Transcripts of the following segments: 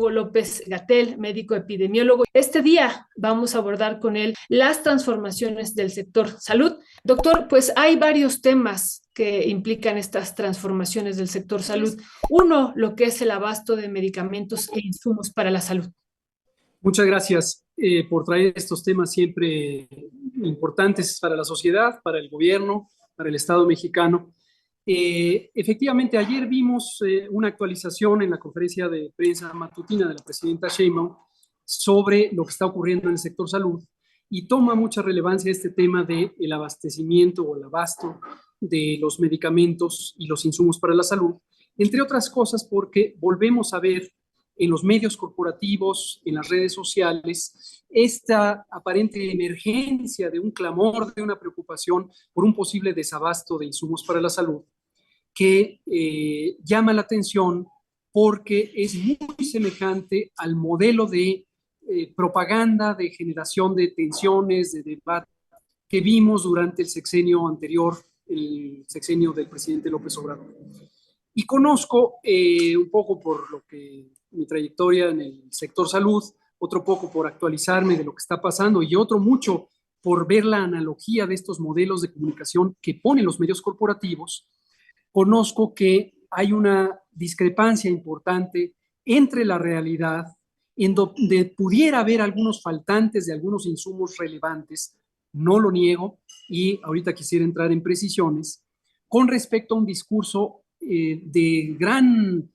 Hugo López-Gatell, médico epidemiólogo. Este día vamos a abordar con él las transformaciones del sector salud. Doctor, pues hay varios temas que implican estas transformaciones del sector salud. Uno, lo que es el abasto de medicamentos e insumos para la salud. Muchas gracias por traer estos temas siempre importantes para la sociedad, para el gobierno, para el Estado mexicano. Efectivamente, ayer vimos una actualización en la conferencia de prensa matutina de la presidenta Sheinbaum sobre lo que está ocurriendo en el sector salud y toma mucha relevancia este tema del abastecimiento o el abasto de los medicamentos y los insumos para la salud, entre otras cosas porque volvemos a ver en los medios corporativos, en las redes sociales, esta aparente emergencia de un clamor, de una preocupación por un posible desabasto de insumos para la salud, que llama la atención porque es muy semejante al modelo de propaganda, de generación de tensiones, de debate que vimos durante el sexenio anterior, el sexenio del presidente López Obrador. Y conozco un poco por lo que mi trayectoria en el sector salud, otro poco por actualizarme de lo que está pasando y otro mucho por ver la analogía de estos modelos de comunicación que ponen los medios corporativos. Conozco que hay una discrepancia importante entre la realidad, en donde pudiera haber algunos faltantes de algunos insumos relevantes, no lo niego, y ahorita quisiera entrar en precisiones, con respecto a un discurso de gran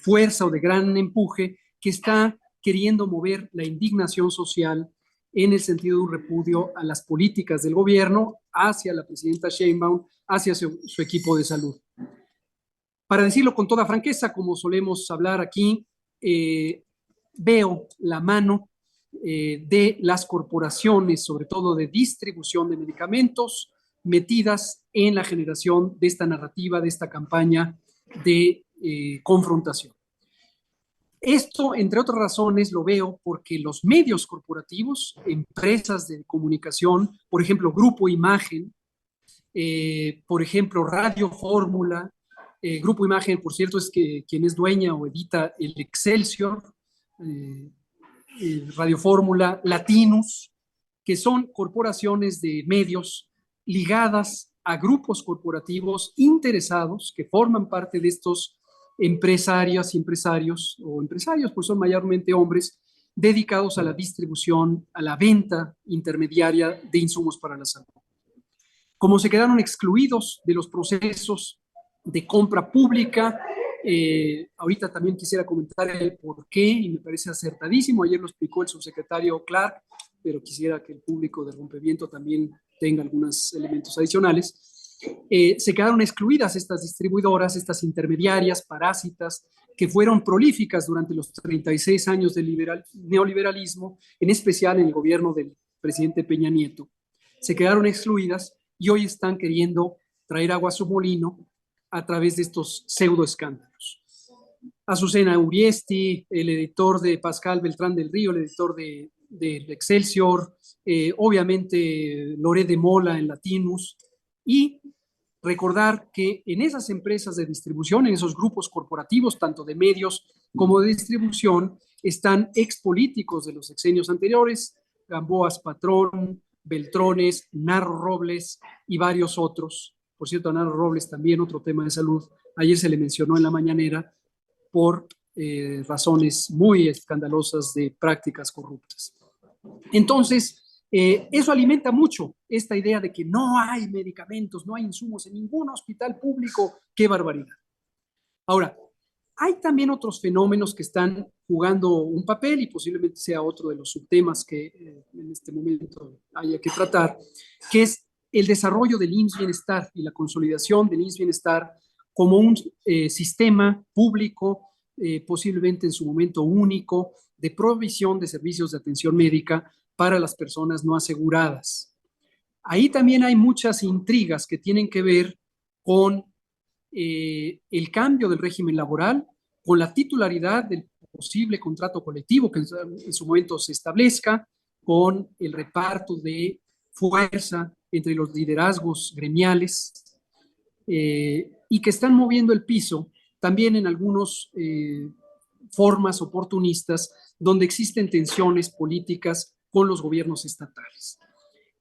fuerza o de gran empuje que está queriendo mover la indignación social en el sentido de un repudio a las políticas del gobierno hacia la presidenta Sheinbaum, hacia su equipo de salud. Para decirlo con toda franqueza, como solemos hablar aquí, veo la mano de las corporaciones, sobre todo de distribución de medicamentos, metidas en la generación de esta narrativa, de esta campaña de confrontación. Esto, entre otras razones, lo veo porque los medios corporativos, empresas de comunicación, por ejemplo, Grupo Imagen, por ejemplo, Radio Fórmula, Grupo Imagen, por cierto, es quien es dueña o edita el Excelsior, Radio Fórmula, Latinus, que son corporaciones de medios ligadas a grupos corporativos interesados que forman parte de estos empresarias y empresarios, o empresarios, pues son mayormente hombres, dedicados a la distribución, a la venta intermediaria de insumos para la salud. Como se quedaron excluidos de los procesos de compra pública, ahorita también quisiera comentar el por qué, y me parece acertadísimo, ayer lo explicó el subsecretario Clark, pero quisiera que el público de Rompeviento también tenga algunos elementos adicionales. Se quedaron excluidas estas distribuidoras, estas intermediarias, parásitas, que fueron prolíficas durante los 36 años del neoliberalismo, en especial en el gobierno del presidente Peña Nieto. Se quedaron excluidas y hoy están queriendo traer agua a su molino a través de estos pseudoescándalos. Azucena Uriesti, el editor de Pascal Beltrán del Río, el editor de Excelsior, obviamente Loré de Mola en Latinus, y recordar que en esas empresas de distribución, en esos grupos corporativos, tanto de medios como de distribución, están expolíticos de los sexenios anteriores, Gamboas Patrón, Beltrones, Narro Robles y varios otros. Por cierto, a Narro Robles también otro tema de salud. Ayer se le mencionó en la mañanera por razones muy escandalosas de prácticas corruptas. Entonces, eso alimenta mucho esta idea de que no hay medicamentos, no hay insumos en ningún hospital público. ¡Qué barbaridad! Ahora, hay también otros fenómenos que están jugando un papel y posiblemente sea otro de los subtemas que en este momento haya que tratar, que es el desarrollo del IMSS Bienestar y la consolidación del IMSS Bienestar como un sistema público, posiblemente en su momento único, de provisión de servicios de atención médica para las personas no aseguradas. Ahí también hay muchas intrigas que tienen que ver con el cambio del régimen laboral, con la titularidad del posible contrato colectivo que en su momento se establezca, con el reparto de fuerza entre los liderazgos gremiales y que están moviendo el piso también en algunos formas oportunistas donde existen tensiones políticas con los gobiernos estatales.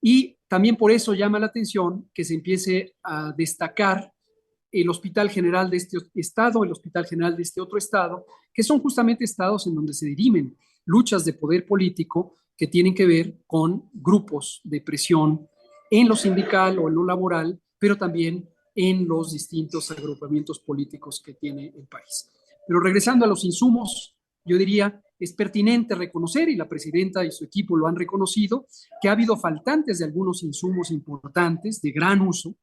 Y también por eso llama la atención que se empiece a destacar el Hospital General de este estado, el Hospital General de este otro estado, que son justamente estados en donde se dirimen luchas de poder político que tienen que ver con grupos de presión en lo sindical o en lo laboral, pero también en los distintos agrupamientos políticos que tiene el país. Pero regresando a los insumos, yo diría, es pertinente reconocer, y la presidenta y su equipo lo han reconocido, que ha habido faltantes de algunos insumos importantes de gran uso.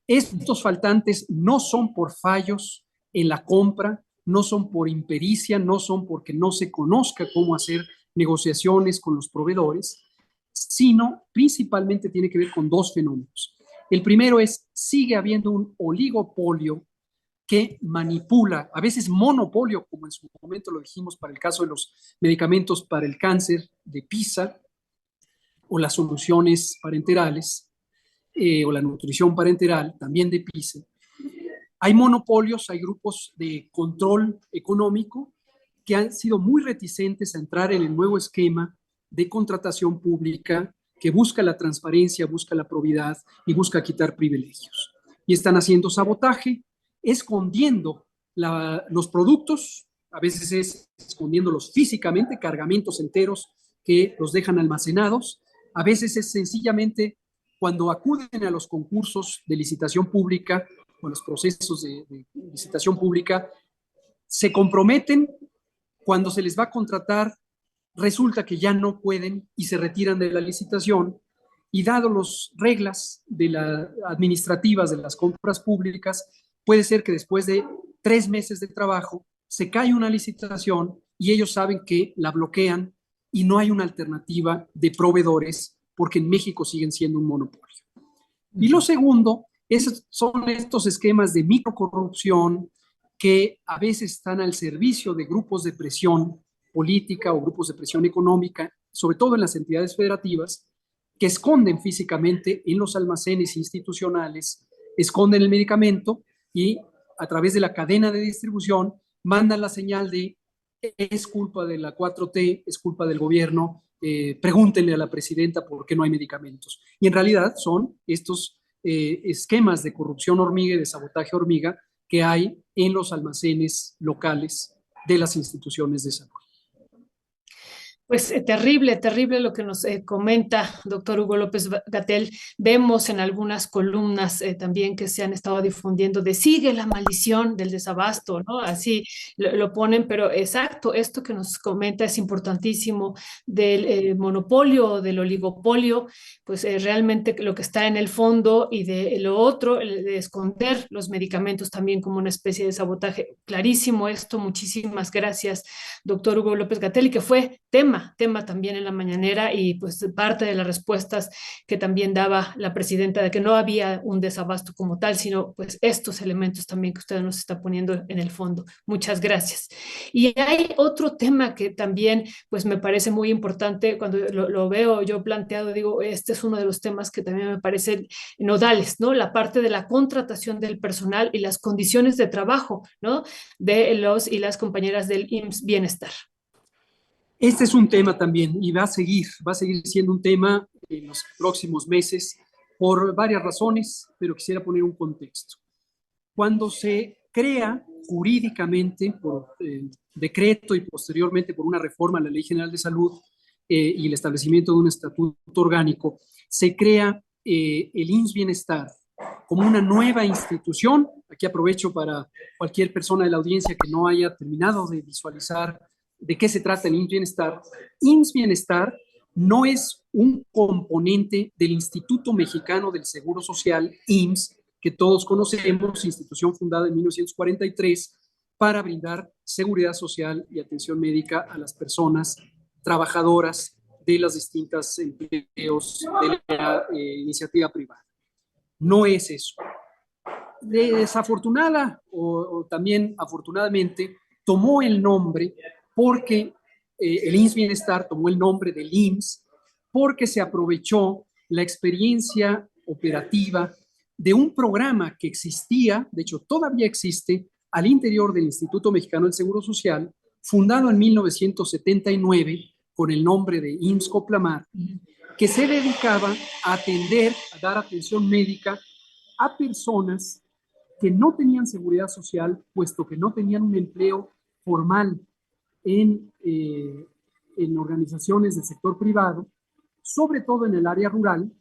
Estos faltantes no son por fallos en la compra, no son por impericia, no son porque no se conozca cómo hacer negociaciones con los proveedores, sino principalmente tiene que ver con dos fenómenos. El primero es, sigue habiendo un oligopolio que manipula, a veces monopolio, como en su momento lo dijimos para el caso de los medicamentos para el cáncer de PISA o las soluciones parenterales o la nutrición parenteral, también de PISA. Hay monopolios, hay grupos de control económico que han sido muy reticentes a entrar en el nuevo esquema de contratación pública que busca la transparencia, busca la probidad y busca quitar privilegios. Y están haciendo sabotaje, escondiendo los productos, a veces es escondiéndolos físicamente, cargamentos enteros que los dejan almacenados, a veces es sencillamente cuando acuden a los concursos de licitación pública o a los procesos de licitación pública, se comprometen, cuando se les va a contratar, resulta que ya no pueden y se retiran de la licitación, y dado las reglas administrativas de las compras públicas, puede ser que después de 3 meses de trabajo se cae una licitación y ellos saben que la bloquean y no hay una alternativa de proveedores porque en México siguen siendo un monopolio. Y lo segundo son estos esquemas de microcorrupción que a veces están al servicio de grupos de presión política o grupos de presión económica, sobre todo en las entidades federativas, que esconden físicamente en los almacenes institucionales, esconden el medicamento y a través de la cadena de distribución mandan la señal de es culpa de la 4T, es culpa del gobierno, pregúntenle a la presidenta por qué no hay medicamentos. Y en realidad son estos esquemas de corrupción hormiga y de sabotaje hormiga que hay en los almacenes locales de las instituciones de salud. Pues terrible, terrible lo que nos comenta doctor Hugo López-Gatell. Vemos en algunas columnas también que se han estado difundiendo de sigue la maldición del desabasto, ¿no? Así lo ponen, pero exacto, esto que nos comenta es importantísimo del monopolio, del oligopolio, pues realmente lo que está en el fondo y de lo otro, de esconder los medicamentos también como una especie de sabotaje. Clarísimo esto, muchísimas gracias, doctor Hugo López-Gatell, y que fue tema también en la mañanera y pues parte de las respuestas que también daba la presidenta de que no había un desabasto como tal, sino pues estos elementos también que usted nos está poniendo en el fondo. Muchas gracias. Y hay otro tema que también pues me parece muy importante cuando lo veo yo planteado, digo, este es uno de los temas que también me parecen nodales, ¿no? La parte de la contratación del personal y las condiciones de trabajo, ¿no? De los y las compañeras del IMSS Bienestar. Este es un tema también y va a seguir siendo un tema en los próximos meses por varias razones, pero quisiera poner un contexto. Cuando se crea jurídicamente por decreto y posteriormente por una reforma a la Ley General de Salud y el establecimiento de un estatuto orgánico, se crea el IMSS Bienestar como una nueva institución. Aquí aprovecho para cualquier persona de la audiencia que no haya terminado de visualizar de qué se trata el IMSS Bienestar. IMSS Bienestar no es un componente del Instituto Mexicano del Seguro Social, IMSS, que todos conocemos, institución fundada en 1943 para brindar seguridad social y atención médica a las personas trabajadoras de los distintos empleos de la iniciativa privada. No es eso. Desafortunada o también afortunadamente tomó el nombre porque el IMSS Bienestar tomó el nombre del IMSS porque se aprovechó la experiencia operativa de un programa que existía, de hecho todavía existe, al interior del Instituto Mexicano del Seguro Social, fundado en 1979 con el nombre de IMSS Coplamar, que se dedicaba a atender, a dar atención médica a personas que no tenían seguridad social, puesto que no tenían un empleo formal en organizaciones del sector privado, sobre todo en el área rural,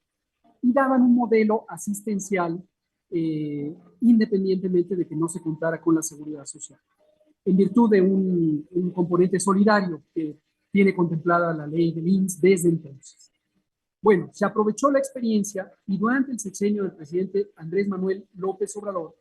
y daban un modelo asistencial independientemente de que no se contara con la seguridad social, en virtud de un componente solidario que tiene contemplada la ley del IMSS desde entonces. Bueno, se aprovechó la experiencia y durante el sexenio del presidente Andrés Manuel López Obrador,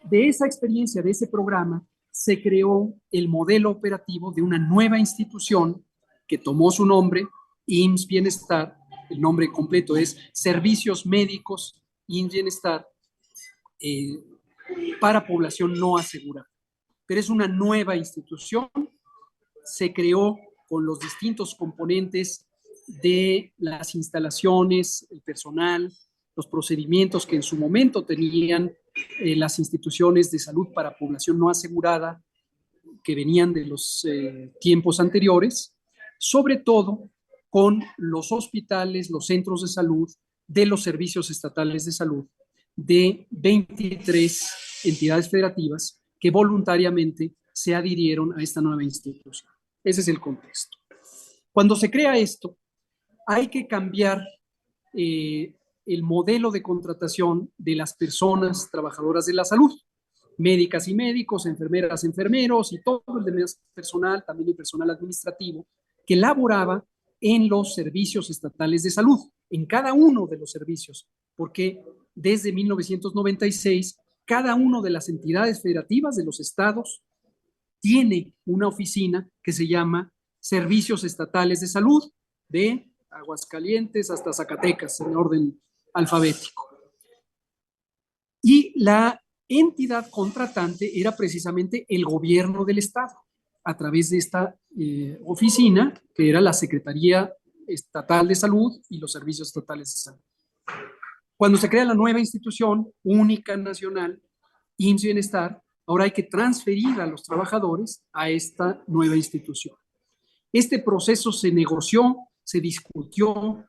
de esa experiencia, de ese programa, se creó el modelo operativo de una nueva institución que tomó su nombre, IMSS Bienestar. El nombre completo es Servicios Médicos IMSS Bienestar para población no asegurada. Pero es una nueva institución, se creó con los distintos componentes de las instalaciones, el personal, los procedimientos que en su momento tenían las instituciones de salud para población no asegurada que venían de los tiempos anteriores, sobre todo con los hospitales, los centros de salud, de los servicios estatales de salud, de 23 entidades federativas que voluntariamente se adhirieron a esta nueva institución. Ese es el contexto. Cuando se crea esto, hay que cambiar el modelo de contratación de las personas trabajadoras de la salud, médicas y médicos, enfermeras, enfermeros y todo el demás personal, también el personal administrativo, que laboraba en los servicios estatales de salud, en cada uno de los servicios, porque desde 1996, cada una de las entidades federativas de los estados tiene una oficina que se llama Servicios Estatales de Salud, de Aguascalientes hasta Zacatecas, en orden alfabético. Y la entidad contratante era precisamente el gobierno del estado, a través de esta oficina, que era la Secretaría Estatal de Salud y los Servicios Estatales de Salud. Cuando se crea la nueva institución única nacional, IMSS Bienestar, ahora hay que transferir a los trabajadores a esta nueva institución. Este proceso se negoció, se discutió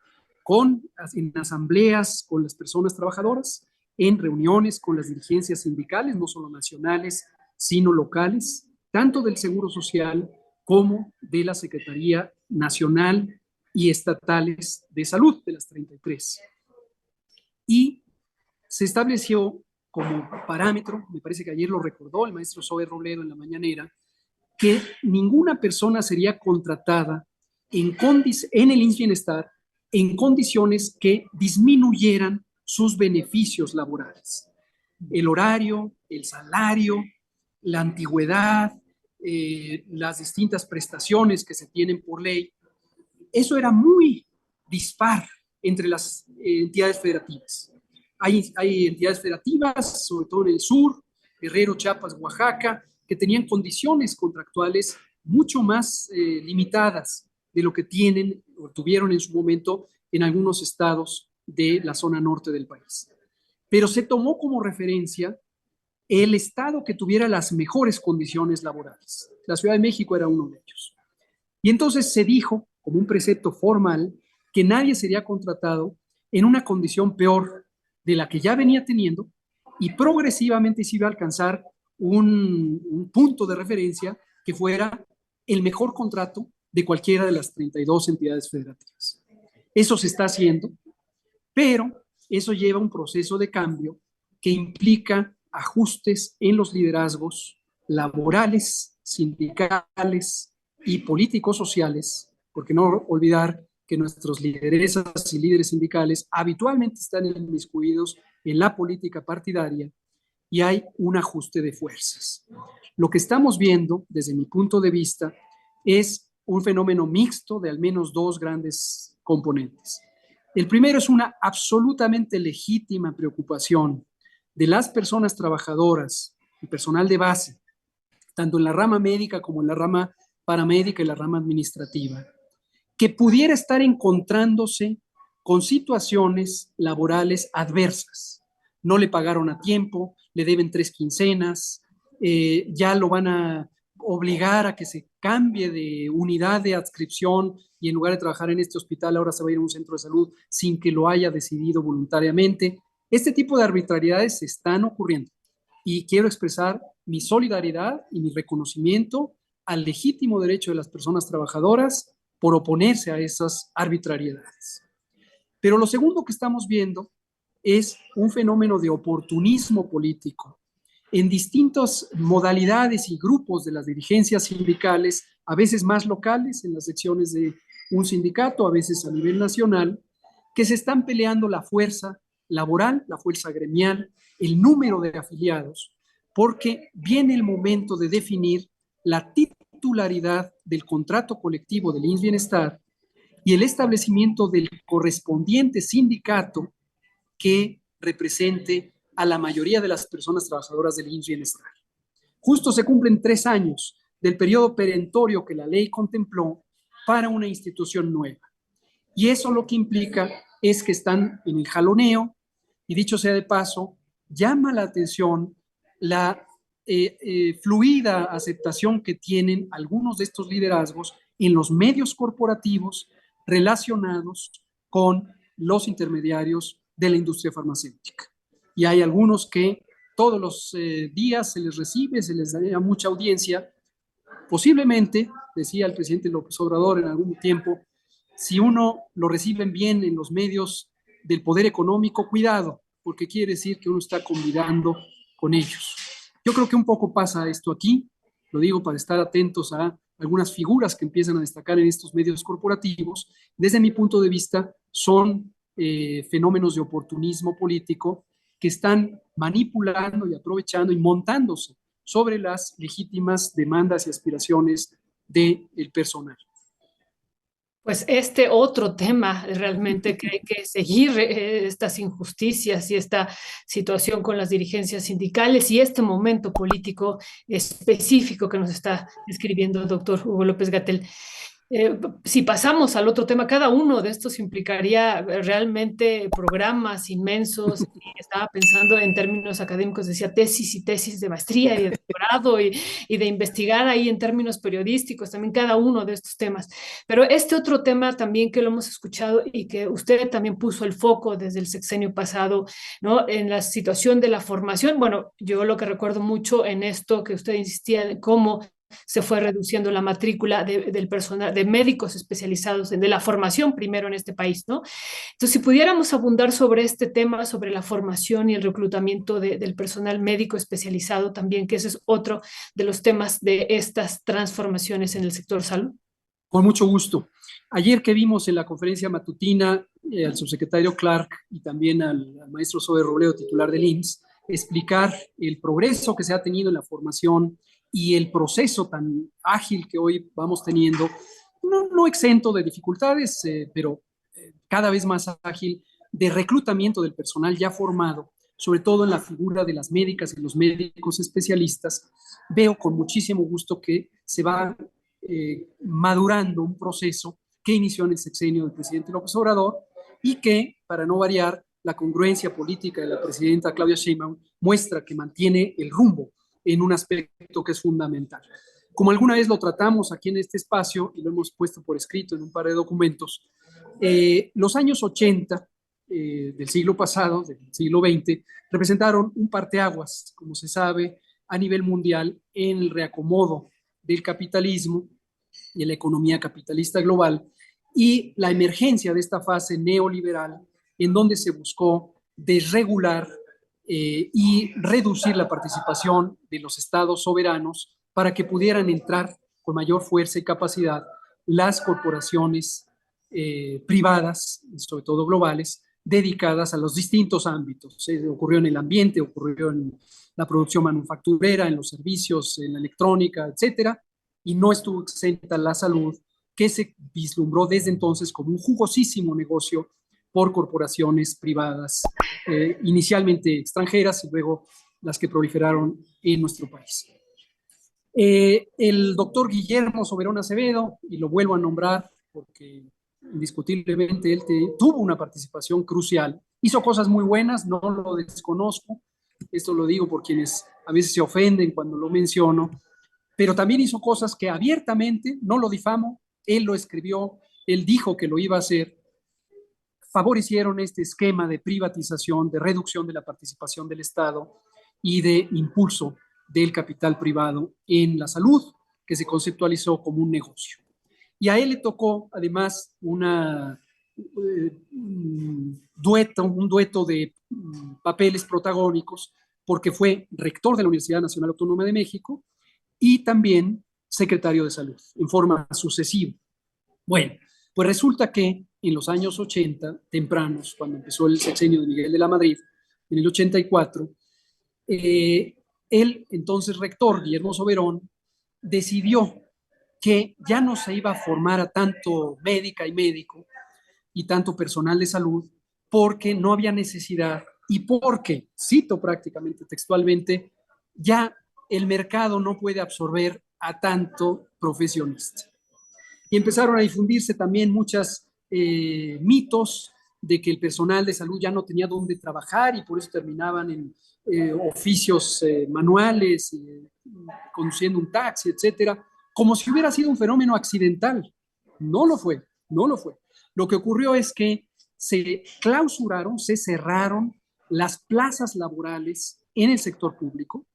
en asambleas con las personas trabajadoras, en reuniones con las dirigencias sindicales, no solo nacionales, sino locales, tanto del Seguro Social como de la Secretaría Nacional y Estatales de Salud, de las 33. Y se estableció como parámetro, me parece que ayer lo recordó el maestro Zoe Robledo en la mañanera, que ninguna persona sería contratada en el IMSS Bienestar en condiciones que disminuyeran sus beneficios laborales. El horario, el salario, la antigüedad, las distintas prestaciones que se tienen por ley, eso era muy dispar entre las entidades federativas. Hay entidades federativas, sobre todo en el sur, Guerrero, Chiapas, Oaxaca, que tenían condiciones contractuales mucho más limitadas de lo que tienen o tuvieron en su momento en algunos estados de la zona norte del país. Pero se tomó como referencia el estado que tuviera las mejores condiciones laborales. La Ciudad de México era uno de ellos. Y entonces se dijo, como un precepto formal, que nadie sería contratado en una condición peor de la que ya venía teniendo y progresivamente se iba a alcanzar un punto de referencia que fuera el mejor contrato de cualquiera de las 32 entidades federativas. Eso se está haciendo, pero eso lleva un proceso de cambio que implica ajustes en los liderazgos laborales, sindicales y políticos sociales, porque no olvidar que nuestros lideresas y líderes sindicales habitualmente están inmiscuidos en la política partidaria y hay un ajuste de fuerzas. Lo que estamos viendo, desde mi punto de vista, es un fenómeno mixto de al menos dos grandes componentes. El primero es una absolutamente legítima preocupación de las personas trabajadoras y personal de base, tanto en la rama médica como en la rama paramédica y la rama administrativa, que pudiera estar encontrándose con situaciones laborales adversas. No le pagaron a tiempo, le deben 3 quincenas, ya lo van a obligar a que se cambie de unidad de adscripción y en lugar de trabajar en este hospital ahora se va a ir a un centro de salud sin que lo haya decidido voluntariamente. Este tipo de arbitrariedades se están ocurriendo y quiero expresar mi solidaridad y mi reconocimiento al legítimo derecho de las personas trabajadoras por oponerse a esas arbitrariedades. Pero lo segundo que estamos viendo es un fenómeno de oportunismo político en distintas modalidades y grupos de las dirigencias sindicales, a veces más locales en las secciones de un sindicato, a veces a nivel nacional, que se están peleando la fuerza laboral, la fuerza gremial, el número de afiliados, porque viene el momento de definir la titularidad del contrato colectivo del IMSS Bienestar y el establecimiento del correspondiente sindicato que represente a la mayoría de las personas trabajadoras del IMSS Bienestar. Justo se cumplen 3 años del periodo perentorio que la ley contempló para una institución nueva. Y eso lo que implica es que están en el jaloneo, y dicho sea de paso, llama la atención la fluida aceptación que tienen algunos de estos liderazgos en los medios corporativos relacionados con los intermediarios de la industria farmacéutica. Y hay algunos que todos los días se les recibe, se les da mucha audiencia. Posiblemente, decía el presidente López Obrador en algún tiempo, si uno lo reciben bien en los medios del poder económico, cuidado, porque quiere decir que uno está convidando con ellos. Yo creo que un poco pasa esto aquí, lo digo para estar atentos a algunas figuras que empiezan a destacar en estos medios corporativos. Desde mi punto de vista, son fenómenos de oportunismo político que están manipulando y aprovechando y montándose sobre las legítimas demandas y aspiraciones del personal. Pues este otro tema realmente que hay que seguir estas injusticias y esta situación con las dirigencias sindicales y este momento político específico que nos está describiendo el doctor Hugo López-Gatell. Si pasamos al otro tema, cada uno de estos implicaría realmente programas inmensos. Y estaba pensando en términos académicos, decía tesis y tesis de maestría y de doctorado y de investigar ahí en términos periodísticos también cada uno de estos temas. Pero este otro tema también que lo hemos escuchado y que usted también puso el foco desde el sexenio pasado, ¿no? En la situación de la formación. Bueno, yo lo que recuerdo mucho en esto que usted insistía en cómo se fue reduciendo la matrícula del personal, de médicos especializados, de la formación primero en este país, ¿no? Entonces, si pudiéramos abundar sobre este tema, sobre la formación y el reclutamiento del personal médico especializado también, que ese es otro de los temas de estas transformaciones en el sector salud. Con mucho gusto. Ayer que vimos en la conferencia matutina al subsecretario Clark y también al maestro Zoe Robledo, titular del IMSS, explicar el progreso que se ha tenido en la formación y el proceso tan ágil que hoy vamos teniendo, no exento de dificultades, pero cada vez más ágil, de reclutamiento del personal ya formado, sobre todo en la figura de las médicas y los médicos especialistas. Veo con muchísimo gusto que se va madurando un proceso que inició en el sexenio del presidente López Obrador y que, para no variar, la congruencia política de la presidenta Claudia Sheinbaum muestra que mantiene el rumbo en un aspecto que es fundamental. Como alguna vez lo tratamos aquí en este espacio y lo hemos puesto por escrito en un par de documentos, los años 80 del siglo pasado, del siglo XX, representaron un parteaguas, como se sabe, a nivel mundial en el reacomodo del capitalismo y la economía capitalista global y la emergencia de esta fase neoliberal en donde se buscó desregular y reducir la participación de los estados soberanos para que pudieran entrar con mayor fuerza y capacidad las corporaciones privadas, sobre todo globales, dedicadas a los distintos ámbitos. Ocurrió en el ambiente, ocurrió en la producción manufacturera, en los servicios, en la electrónica, etcétera, y no estuvo exenta la salud, que se vislumbró desde entonces como un jugosísimo negocio por corporaciones privadas, inicialmente extranjeras y luego las que proliferaron en nuestro país. El doctor Guillermo Soberón Acevedo, y lo vuelvo a nombrar porque indiscutiblemente él tuvo una participación crucial, hizo cosas muy buenas, no lo desconozco, esto lo digo por quienes a veces se ofenden cuando lo menciono, pero también hizo cosas que abiertamente, no lo difamo, él lo escribió, él dijo que lo iba a hacer, favorecieron este esquema de privatización, de reducción de la participación del Estado y de impulso del capital privado en la salud, que se conceptualizó como un negocio. Y a él le tocó, además, un dueto de papeles protagónicos, porque fue rector de la Universidad Nacional Autónoma de México y también secretario de Salud, en forma sucesiva. Bueno, pues resulta que en los años 80, tempranos, cuando empezó el sexenio de Miguel de la Madrid, en el 84, el entonces rector, Guillermo Soberón, decidió que ya no se iba a formar a tanto médica y médico y tanto personal de salud porque no había necesidad y porque, cito prácticamente textualmente, ya el mercado no puede absorber a tanto profesionista. Y empezaron a difundirse también muchos mitos de que el personal de salud ya no tenía dónde trabajar y por eso terminaban en oficios manuales, conduciendo un taxi, etcétera, como si hubiera sido un fenómeno accidental. No lo fue, no lo fue. Lo que ocurrió es que se clausuraron, se cerraron las plazas laborales en el sector público.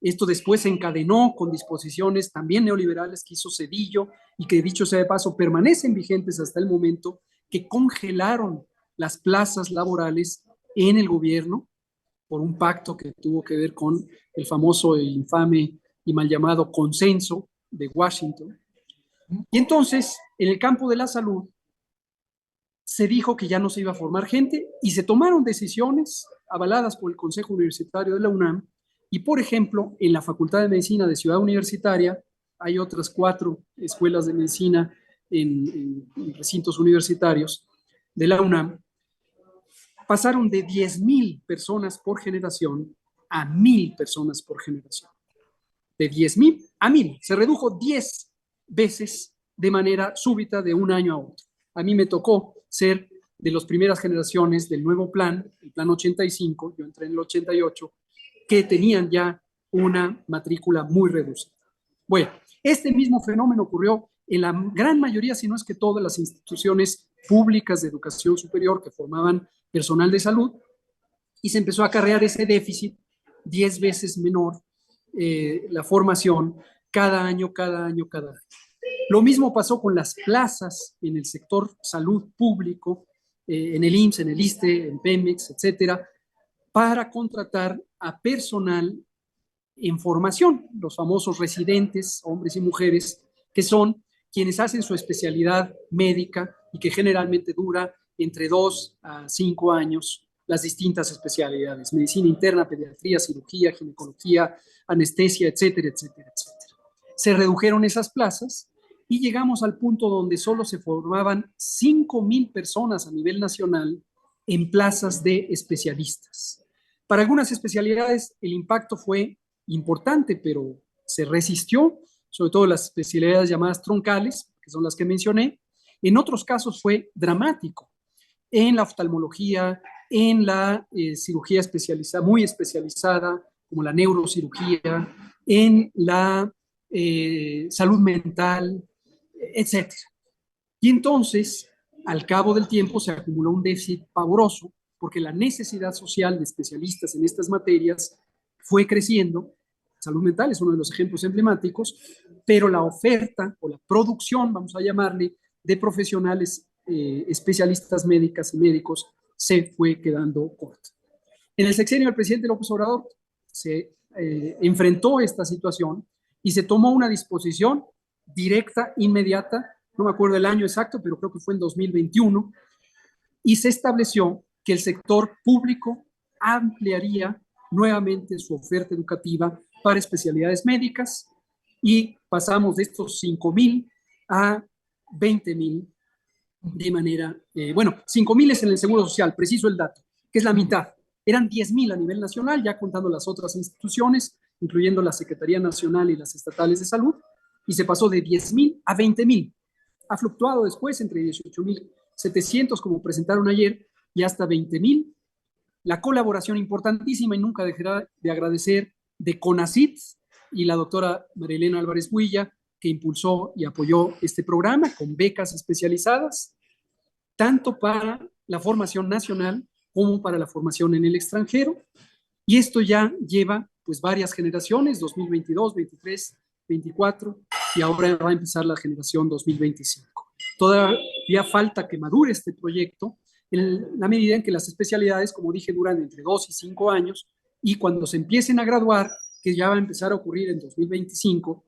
Esto después se encadenó con disposiciones también neoliberales que hizo Zedillo y que, dicho sea de paso, permanecen vigentes hasta el momento, que congelaron las plazas laborales en el gobierno por un pacto que tuvo que ver con el famoso e infame y mal llamado consenso de Washington. Y entonces, en el campo de la salud, se dijo que ya no se iba a formar gente y se tomaron decisiones avaladas por el Consejo Universitario de la UNAM. Y, por ejemplo, en la Facultad de Medicina de Ciudad Universitaria, hay otras 4 escuelas de medicina en recintos universitarios de la UNAM, pasaron de 10,000 personas por generación a 1,000 personas por generación. De 10,000 a 1,000. Se redujo 10 veces de manera súbita de un año a otro. A mí me tocó ser de las primeras generaciones del nuevo plan, el plan 85, yo entré en el 88, que tenían ya una matrícula muy reducida. Bueno, este mismo fenómeno ocurrió en la gran mayoría, si no es que todas las instituciones públicas de educación superior que formaban personal de salud, y se empezó a acarrear ese déficit 10 veces menor la formación cada año. Lo mismo pasó con las plazas en el sector salud público, en el IMSS, en el ISSSTE, en Pemex, etcétera, para contratar a personal en formación, los famosos residentes, hombres y mujeres, que son quienes hacen su especialidad médica y que generalmente dura entre 2 a 5 años las distintas especialidades, medicina interna, pediatría, cirugía, ginecología, anestesia, etcétera, etcétera, etcétera. Se redujeron esas plazas y llegamos al punto donde solo se formaban 5,000 personas a nivel nacional en plazas de especialistas. Para algunas especialidades el impacto fue importante, pero se resistió, sobre todo las especialidades llamadas troncales, que son las que mencioné. En otros casos fue dramático, en la oftalmología, en la cirugía especializada, muy especializada, como la neurocirugía, en la salud mental, etc. Y entonces, al cabo del tiempo, se acumuló un déficit pavoroso, porque la necesidad social de especialistas en estas materias fue creciendo. Salud mental es uno de los ejemplos emblemáticos, pero la oferta o la producción, vamos a llamarle, de profesionales especialistas médicas y médicos se fue quedando corta. En el sexenio del presidente López Obrador se enfrentó esta situación y se tomó una disposición directa, inmediata, no me acuerdo el año exacto, pero creo que fue en 2021, y se estableció que el sector público ampliaría nuevamente su oferta educativa para especialidades médicas y pasamos de estos 5,000 a 20,000 de manera, 5,000 es en el Seguro Social, preciso el dato, que es la mitad. Eran 10,000 a nivel nacional, ya contando las otras instituciones, incluyendo la Secretaría Nacional y las estatales de salud, y se pasó de 10,000 a 20,000. Ha fluctuado después entre 18,700, como presentaron ayer, y hasta 20,000. La colaboración importantísima, y nunca dejará de agradecer, de CONACYT, y la doctora María Elena Álvarez Builla, que impulsó y apoyó este programa con becas especializadas, tanto para la formación nacional como para la formación en el extranjero. Y esto ya lleva pues varias generaciones, 2022, 23, 24, y ahora va a empezar la generación 2025. Todavía falta que madure este proyecto en la medida en que las especialidades, como dije, duran entre 2 y 5 años, y cuando se empiecen a graduar, que ya va a empezar a ocurrir en 2025,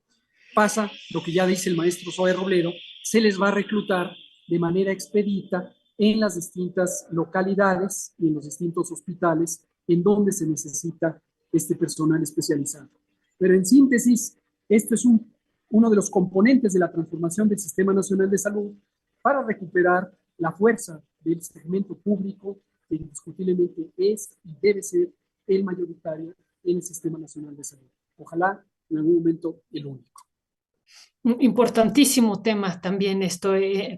pasa lo que ya dice el maestro Zoe Robledo, se les va a reclutar de manera expedita en las distintas localidades y en los distintos hospitales en donde se necesita este personal especializado. Pero en síntesis, esto es uno de los componentes de la transformación del Sistema Nacional de Salud para recuperar la fuerza del segmento público, que indiscutiblemente es y debe ser el mayoritario en el Sistema Nacional de Salud. Ojalá en algún momento el único. Un importantísimo tema también esto,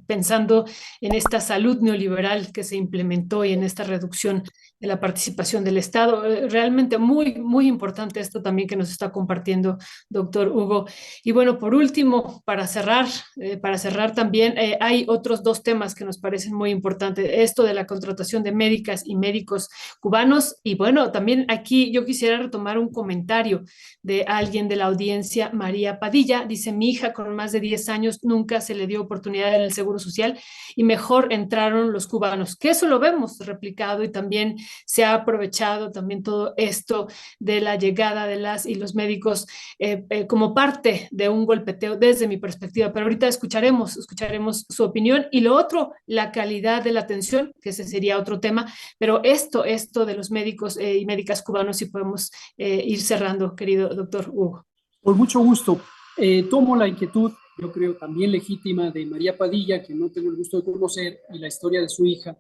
pensando en esta salud neoliberal que se implementó y en esta reducción de la participación del Estado. Realmente muy, muy importante esto también que nos está compartiendo doctor Hugo. Y bueno, por último, para cerrar también, hay otros dos temas que nos parecen muy importantes. Esto de la contratación de médicas y médicos cubanos. Y bueno, también aquí yo quisiera retomar un comentario de alguien de la audiencia, María Padilla. Dice, mi hija con más de 10 años nunca se le dio oportunidad en el Seguro Social y mejor entraron los cubanos, que eso lo vemos replicado y también se ha aprovechado también todo esto de la llegada de las y los médicos como parte de un golpeteo desde mi perspectiva, pero ahorita escucharemos su opinión. Y lo otro, la calidad de la atención, que ese sería otro tema, pero esto de los médicos y médicas cubanos, si podemos ir cerrando, querido doctor Hugo. Por mucho gusto. Tomo la inquietud, yo creo también legítima, de María Padilla, que no tengo el gusto de conocer, y la historia de su hija,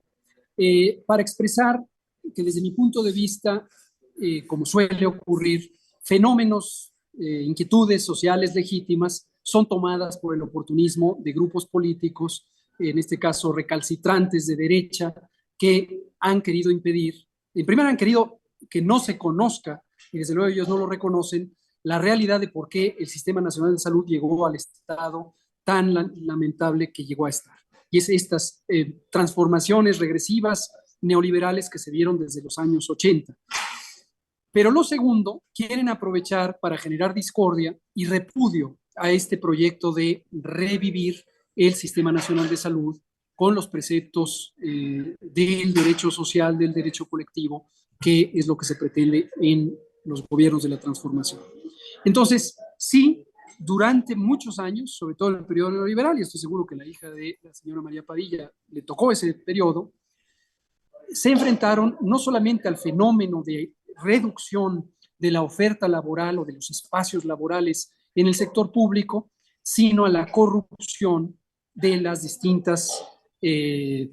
para expresar que desde mi punto de vista, como suele ocurrir, fenómenos, inquietudes sociales legítimas son tomadas por el oportunismo de grupos políticos, en este caso recalcitrantes de derecha, que han querido impedir, en primer han querido que no se conozca, y desde luego ellos no lo reconocen, la realidad de por qué el Sistema Nacional de Salud llegó al estado tan lamentable que llegó a estar. Y es estas transformaciones regresivas neoliberales que se dieron desde los años 80. Pero lo segundo, quieren aprovechar para generar discordia y repudio a este proyecto de revivir el Sistema Nacional de Salud con los preceptos del derecho social, del derecho colectivo, que es lo que se pretende en los gobiernos de la transformación. Entonces, sí, durante muchos años, sobre todo en el periodo neoliberal, y estoy seguro que la hija de la señora María Padilla le tocó ese periodo, se enfrentaron no solamente al fenómeno de reducción de la oferta laboral o de los espacios laborales en el sector público, sino a la corrupción de las distintas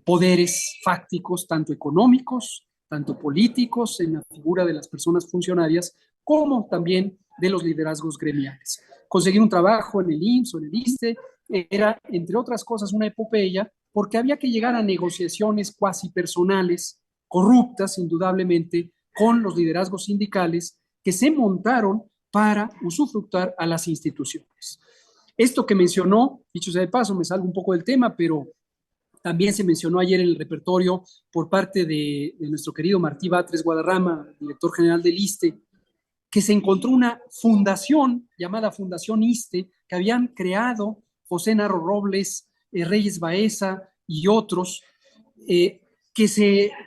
poderes fácticos, tanto económicos, tanto políticos, en la figura de las personas funcionarias, como también de los liderazgos gremiales. Conseguir un trabajo en el IMSS o en el ISSSTE era, entre otras cosas, una epopeya, porque había que llegar a negociaciones cuasi personales, corruptas, indudablemente, con los liderazgos sindicales que se montaron para usufructar a las instituciones. Esto que mencionó, dicho sea de paso, me salgo un poco del tema, pero también se mencionó ayer en el repertorio por parte de nuestro querido Martí Batres Guadarrama, director general del ISSSTE, que se encontró una fundación llamada Fundación ISSSTE que habían creado José Narro Robles, Reyes Baeza y otros,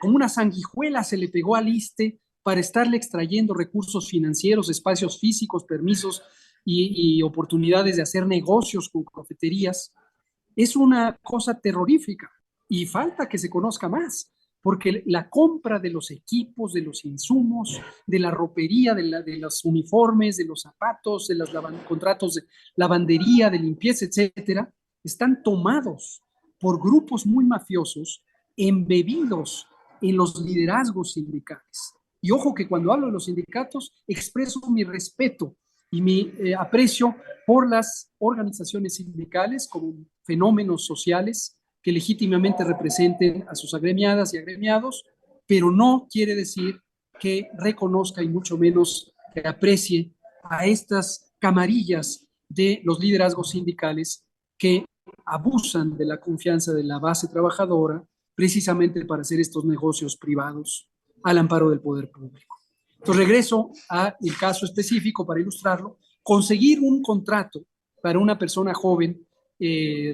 como una sanguijuela se le pegó al ISSSTE para estarle extrayendo recursos financieros, espacios físicos, permisos y oportunidades de hacer negocios con cafeterías. Es una cosa terrorífica y falta que se conozca más, porque la compra de los equipos, de los insumos, de la ropería, de los uniformes, de los zapatos, de los contratos de lavandería, de limpieza, etcétera, están tomados por grupos muy mafiosos, embebidos en los liderazgos sindicales. Y ojo que cuando hablo de los sindicatos, expreso mi respeto y mi aprecio por las organizaciones sindicales como fenómenos sociales que legítimamente representen a sus agremiadas y agremiados, pero no quiere decir que reconozca y mucho menos que aprecie a estas camarillas de los liderazgos sindicales que abusan de la confianza de la base trabajadora precisamente para hacer estos negocios privados al amparo del poder público. Entonces regreso al caso específico para ilustrarlo. Conseguir un contrato para una persona joven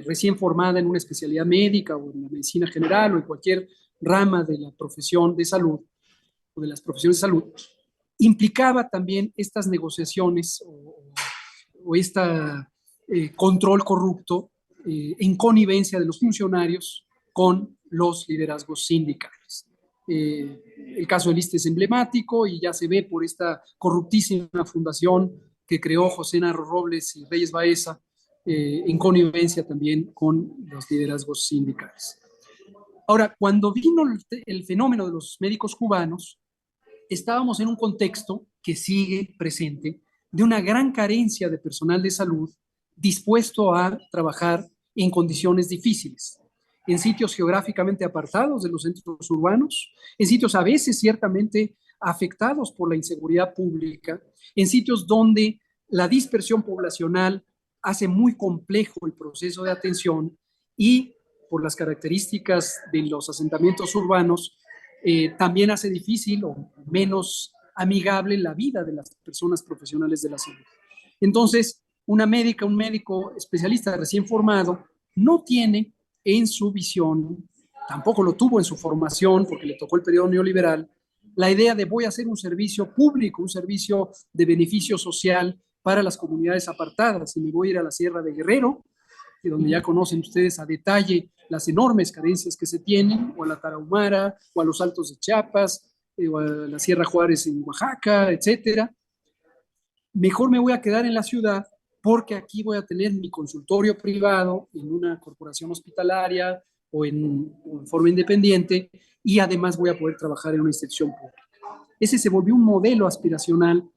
recién formada en una especialidad médica o en la medicina general o en cualquier rama de la profesión de salud o de las profesiones de salud, implicaba también estas negociaciones o este control corrupto en connivencia de los funcionarios con los liderazgos sindicales. El caso del ISSSTE es emblemático y ya se ve por esta corruptísima fundación que creó José Narro Robles y Reyes Baeza, en connivencia también con los liderazgos sindicales. Ahora, cuando vino el fenómeno de los médicos cubanos, estábamos en un contexto que sigue presente de una gran carencia de personal de salud dispuesto a trabajar en condiciones difíciles, en sitios geográficamente apartados de los centros urbanos, en sitios a veces ciertamente afectados por la inseguridad pública, en sitios donde la dispersión poblacional hace muy complejo el proceso de atención y por las características de los asentamientos urbanos, también hace difícil o menos amigable la vida de las personas profesionales de la salud. Entonces, una médica, un médico especialista recién formado no tiene en su visión, tampoco lo tuvo en su formación porque le tocó el periodo neoliberal, la idea de voy a hacer un servicio público, un servicio de beneficio social para las comunidades apartadas y me voy a ir a la Sierra de Guerrero, donde ya conocen ustedes a detalle las enormes carencias que se tienen, o a la Tarahumara, o a los Altos de Chiapas, o a la Sierra Juárez en Oaxaca, etcétera. Mejor me voy a quedar en la ciudad porque aquí voy a tener mi consultorio privado en una corporación hospitalaria o en forma independiente y además voy a poder trabajar en una institución pública. Ese se volvió un modelo aspiracional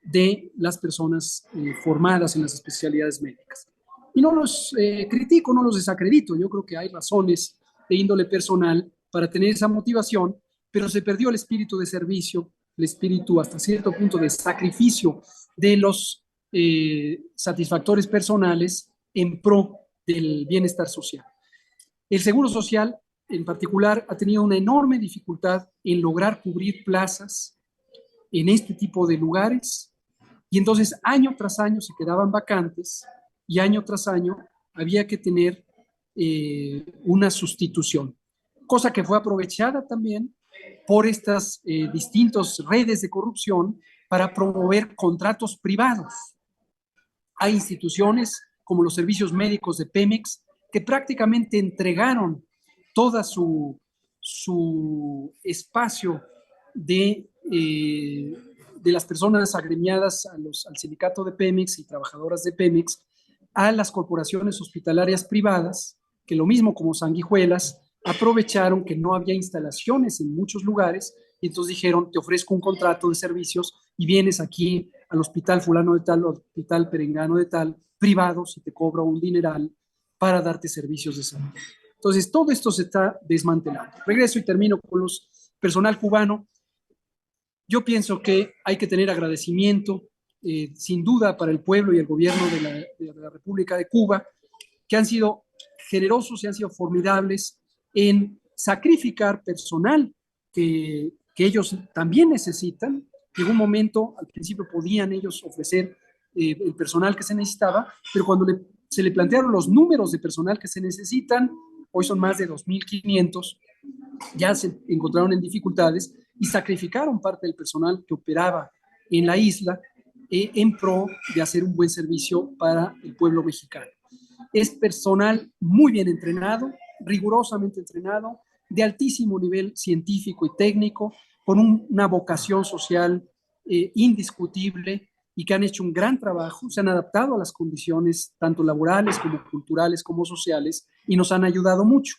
de las personas formadas en las especialidades médicas. Y no los critico, no los desacredito. Yo creo que hay razones de índole personal para tener esa motivación, pero se perdió el espíritu de servicio, el espíritu hasta cierto punto de sacrificio de los satisfactores personales en pro del bienestar social. El Seguro Social, en particular, ha tenido una enorme dificultad en lograr cubrir plazas en este tipo de lugares y entonces año tras año se quedaban vacantes y año tras año había que tener una sustitución, cosa que fue aprovechada también por estas distintas redes de corrupción para promover contratos privados. Hay instituciones como los servicios médicos de Pemex que prácticamente entregaron toda su espacio de las personas agremiadas al sindicato de Pemex y trabajadoras de Pemex a las corporaciones hospitalarias privadas, que lo mismo como sanguijuelas, aprovecharon que no había instalaciones en muchos lugares y entonces dijeron, te ofrezco un contrato de servicios y vienes aquí al hospital fulano de tal, hospital perengano de tal, privados y te cobro un dineral para darte servicios de salud. Entonces, todo esto se está desmantelando. Regreso y termino con los personal cubano. Yo pienso que hay que tener agradecimiento, sin duda, para el pueblo y el gobierno de la República de Cuba, que han sido generosos y han sido formidables en sacrificar personal que ellos también necesitan. En un momento, al principio podían ellos ofrecer el personal que se necesitaba, pero cuando se le plantearon los números de personal que se necesitan, hoy son más de 2.500, ya se encontraron en dificultades y sacrificaron parte del personal que operaba en la isla en pro de hacer un buen servicio para el pueblo mexicano. Es personal muy bien entrenado, rigurosamente entrenado, de altísimo nivel científico y técnico, con una vocación social indiscutible y que han hecho un gran trabajo, se han adaptado a las condiciones tanto laborales como culturales como sociales y nos han ayudado mucho.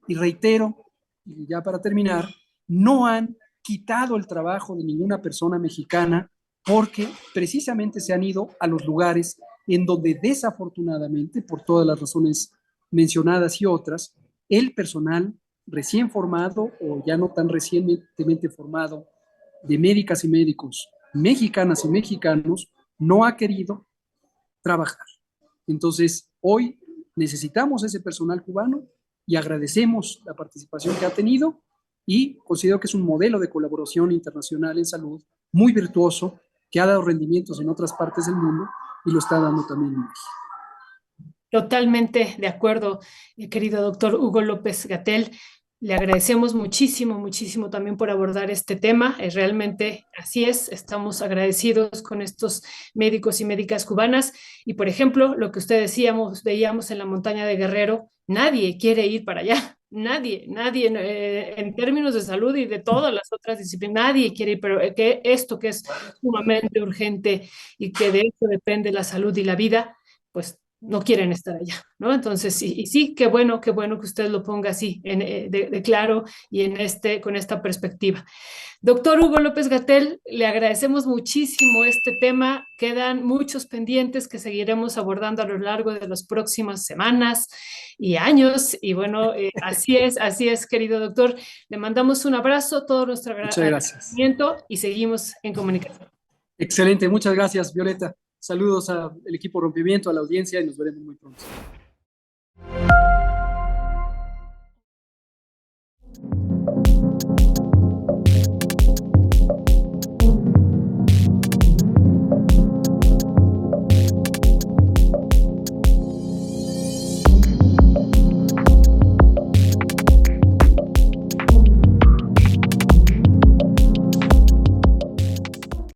Y reitero, y ya para terminar, no han quitado el trabajo de ninguna persona mexicana porque precisamente se han ido a los lugares en donde desafortunadamente, por todas las razones mencionadas y otras, el personal recién formado o ya no tan recientemente formado de médicas y médicos mexicanas y mexicanos no ha querido trabajar. Entonces, hoy necesitamos ese personal cubano y agradecemos la participación que ha tenido y considero que es un modelo de colaboración internacional en salud muy virtuoso que ha dado rendimientos en otras partes del mundo y lo está dando también en México. Totalmente de acuerdo, querido doctor Hugo López-Gatell. Le agradecemos muchísimo, muchísimo también por abordar este tema. Realmente así es, estamos agradecidos con estos médicos y médicas cubanas. Y por ejemplo, lo que usted decíamos, veíamos en la montaña de Guerrero, nadie quiere ir para allá. Nadie, en términos de salud y de todas las otras disciplinas, nadie quiere ir, pero que esto que es sumamente urgente y que de eso depende la salud y la vida, pues no quieren estar allá, ¿no? Entonces, sí, y sí, qué bueno que usted lo ponga así, de claro y con esta perspectiva. Doctor Hugo López-Gatell, le agradecemos muchísimo este tema. Quedan muchos pendientes que seguiremos abordando a lo largo de las próximas semanas y años. Y bueno, así es, querido doctor. Le mandamos un abrazo, todo nuestro Muchas gracias. agradecimiento y seguimos en comunicación. Excelente, muchas gracias, Violeta. Saludos al equipo Rompimiento, a la audiencia y nos veremos muy pronto.